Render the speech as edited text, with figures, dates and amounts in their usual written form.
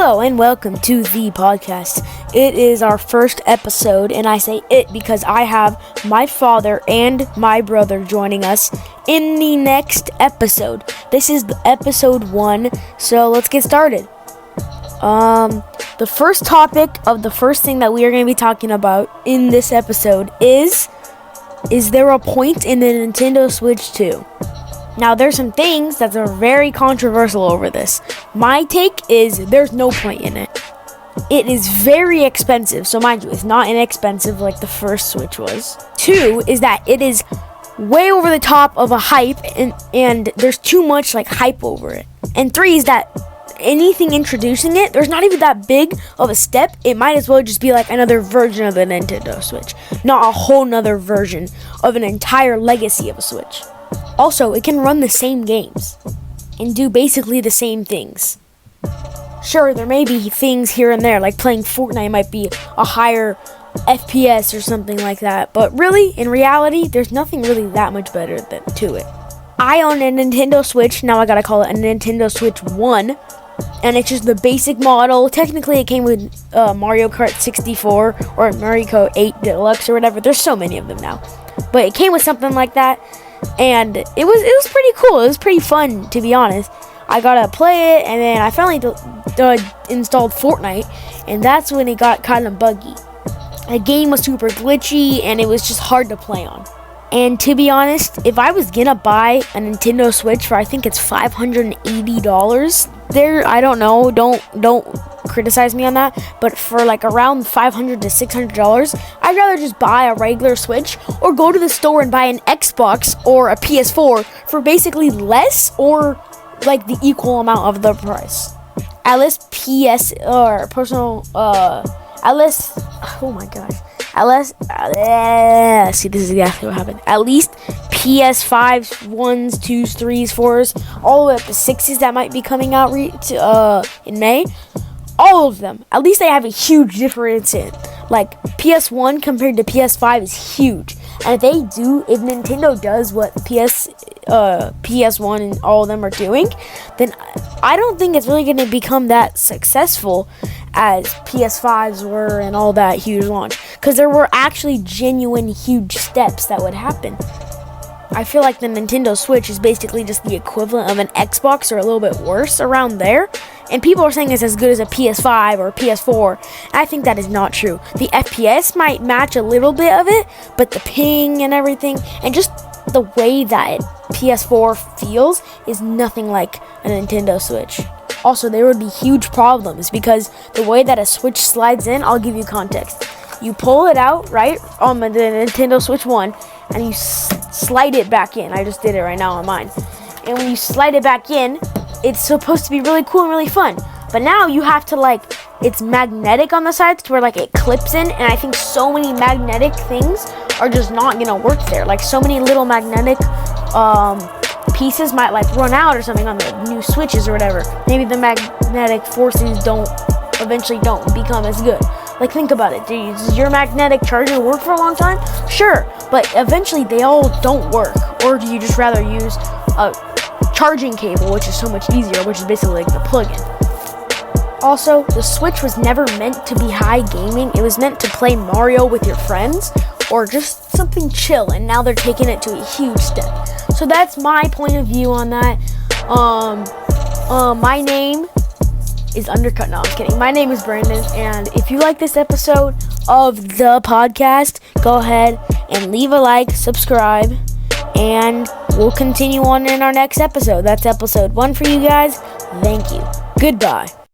Hello and welcome to the podcast. It is our first episode, and I say it because I have my father and my brother joining us in the next episode. This is episode 1, so let's get started. The first topic of the first thing that we are going to be talking about in this episode is there a point in the Nintendo Switch 2? Now, there's some things that are very controversial over this. My take is there's no point in it. It is very expensive, so mind you, it's not inexpensive like the first Switch was. 2 is that it is way over the top of a hype, and there's too much like hype over it. And 3 is that anything introducing it, there's not even that big of a step. It might as well just be like another version of the Nintendo Switch, not a whole nother version of an entire legacy of a Switch. Also, it can run the same games and do basically the same things. Sure, there may be things here and there, like playing Fortnite might be a higher FPS or something like that, but really, in reality, there's nothing really that much better to it. I own a Nintendo Switch, now I gotta call it a Nintendo Switch 1, and it's just the basic model. Technically, it came with Mario Kart 64 or Mario Kart 8 Deluxe or whatever. There's so many of them now, but it came with something like that. And it was pretty cool. It was pretty fun, to be honest. I got to play it, and then I finally installed Fortnite, and that's when it got kind of buggy. The game was super glitchy, and it was just hard to play on. And to be honest, if I was gonna buy a Nintendo Switch for, I think it's $580, I don't know, don't criticize me on that, but for like around $500 to $600, I'd rather just buy a regular Switch or go to the store and buy an Xbox or a PS4 for basically less or like the equal amount of the price. At least see, this is exactly what happened. At least PS5s, 1s, 2s, 3s, 4s, all the way up to 6s that might be coming out in May. All of them. At least they have a huge difference in. Like, PS1 compared to PS5 is huge. And if Nintendo does what PS1 and all of them are doing, then I don't think it's really going to become that successful as PS5s were and all that huge launch. Because there were actually genuine huge steps that would happen. I feel like the Nintendo Switch is basically just the equivalent of an Xbox or a little bit worse around there. And people are saying it's as good as a PS5 or a PS4. And I think that is not true. The FPS might match a little bit of it, but the ping and everything, and just the way that PS4 feels is nothing like a Nintendo Switch. Also, there would be huge problems because the way that a Switch slides in, I'll give you context. You pull it out, right, on the Nintendo Switch 1, and you slide it back in. I just did it right now on mine. And when you slide it back in, it's supposed to be really cool and really fun. But now you have to, it's magnetic on the sides to where, it clips in. And I think so many magnetic things are just not going to work there. Like, so many little magnetic pieces might, run out or something on the new Switches or whatever. Maybe the magnetic forces eventually don't become as good. Think about it. Does your magnetic charger work for a long time? Sure, but eventually they all don't work. Or do you just rather use a charging cable, which is so much easier, which is basically the plug-in? Also, the Switch was never meant to be high gaming. It was meant to play Mario with your friends or just something chill, and now they're taking it to a huge step. So that's my point of view on that. My name is Undercut. No, I'm kidding. My name is Brandon, and if you like this episode of the podcast, go ahead and leave a like, subscribe, and we'll continue on in our next episode. That's episode 1 for you guys. Thank you. Goodbye.